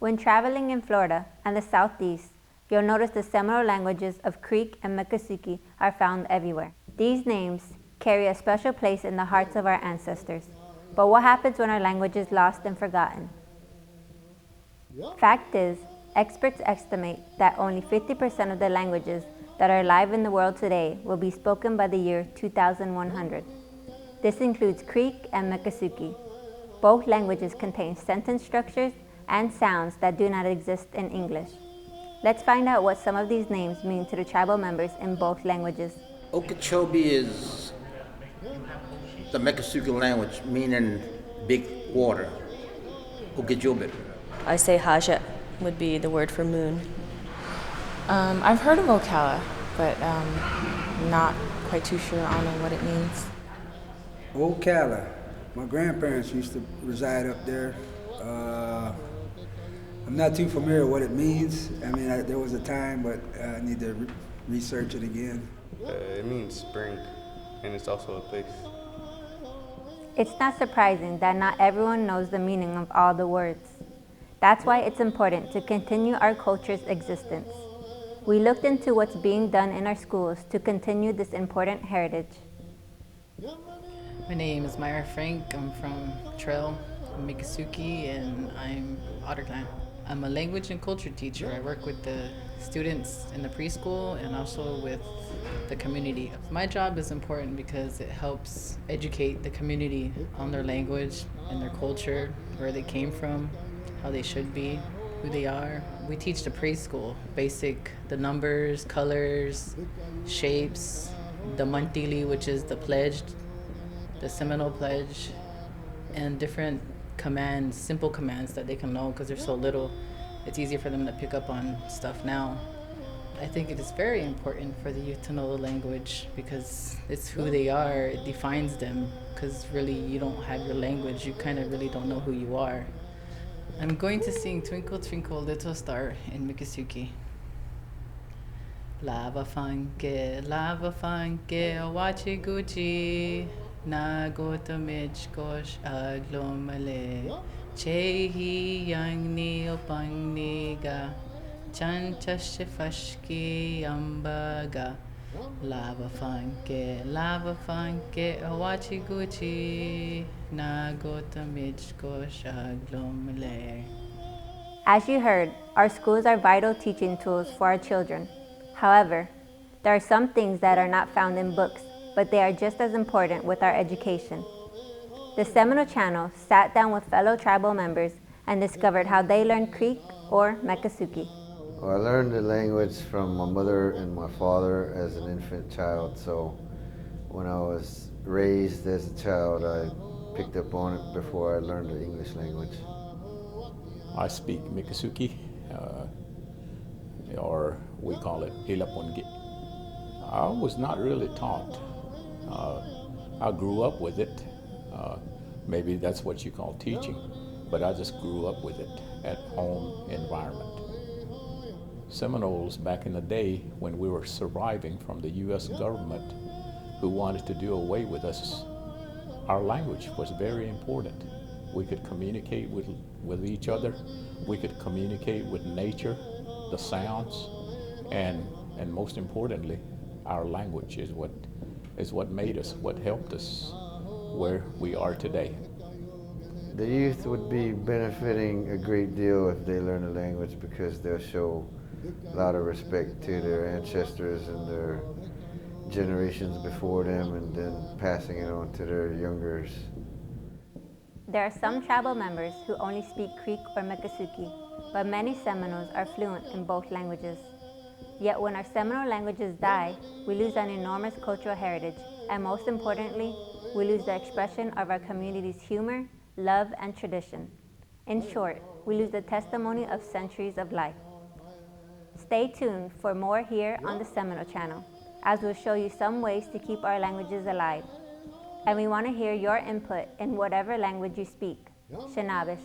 When traveling in Florida and the Southeast, you'll notice the Seminole languages of Creek and Miccosukee are found everywhere. These names carry a special place in the hearts of our ancestors. But what happens when our language is lost and forgotten? Fact is, experts estimate that only 50% of the languages that are alive in the world today will be spoken by the year 2100. This includes Creek and Miccosukee. Both languages contain sentence structures and sounds that do not exist in English. Let's find out what some of these names mean to the tribal members in both languages. Okeechobee is the Miccosukee language, meaning big water. Okeechobee. I say Haja would be the word for moon. I've heard of Ocala, but not quite too sure on what it means. Ocala. My grandparents used to reside up there. I'm not too familiar what it means. I mean, there was a time, but I need to research it again. It means spring, and it's also a place. It's not surprising that not everyone knows the meaning of all the words. That's why it's important to continue our culture's existence. We looked into what's being done in our schools to continue this important heritage. My name is Myra Frank. I'm from Trail, Miccosukee, and I'm Otter Clan. I'm a language and culture teacher. I work with the students in the preschool and also with the community. My job is important because it helps educate the community on their language and their culture, where they came from, how they should be, who they are. We teach the preschool, the numbers, colors, shapes, the Mantili, which is the pledge, the Seminole pledge, and different commands, simple commands that they can know because they're so little. It's easier for them to pick up on stuff now. I think it is very important for the youth to know the language because it's who they are, it defines them, because really you don't have your language, you kind of really don't know who you are. I'm going to sing Twinkle Twinkle Little Star in Miccosukee. Lava fanke, wachi gucci, na gota mijkosh aglomale, chehi yang ni opang niga, chan chashifashki ambaga. Lava fanke, wachi gucci, na gota mijkosh aglomale. As you heard, our schools are vital teaching tools for our children. However, there are some things that are not found in books, but they are just as important with our education. The Seminole Channel sat down with fellow tribal members and discovered how they learned Creek or Miccosukee. Well, I learned the language from my mother and my father as an infant child, so when I was raised as a child, I picked up on it before I learned the English language. I speak Miccosukee, or we call it Ilapungi. I was not really taught. I grew up with it. Maybe that's what you call teaching, but I just grew up with it at home environment. Seminoles back in the day when we were surviving from the U.S. government who wanted to do away with us, our language was very important. We could communicate with each other. We could communicate with nature, the sounds, and most importantly, our language is what made us, what helped us where we are today. The youth would be benefiting a great deal if they learn the language because they'll show a lot of respect to their ancestors and their generations before them and then passing it on to their youngers. There are some tribal members who only speak Creek or Miccosukee, but many Seminoles are fluent in both languages. Yet when our Seminole languages die, we lose an enormous cultural heritage, and most importantly, we lose the expression of our community's humor, love, and tradition. In short, we lose the testimony of centuries of life. Stay tuned for more here on the Seminole Channel, as we'll show you some ways to keep our languages alive. And we want to hear your input in whatever language you speak. Shanabis.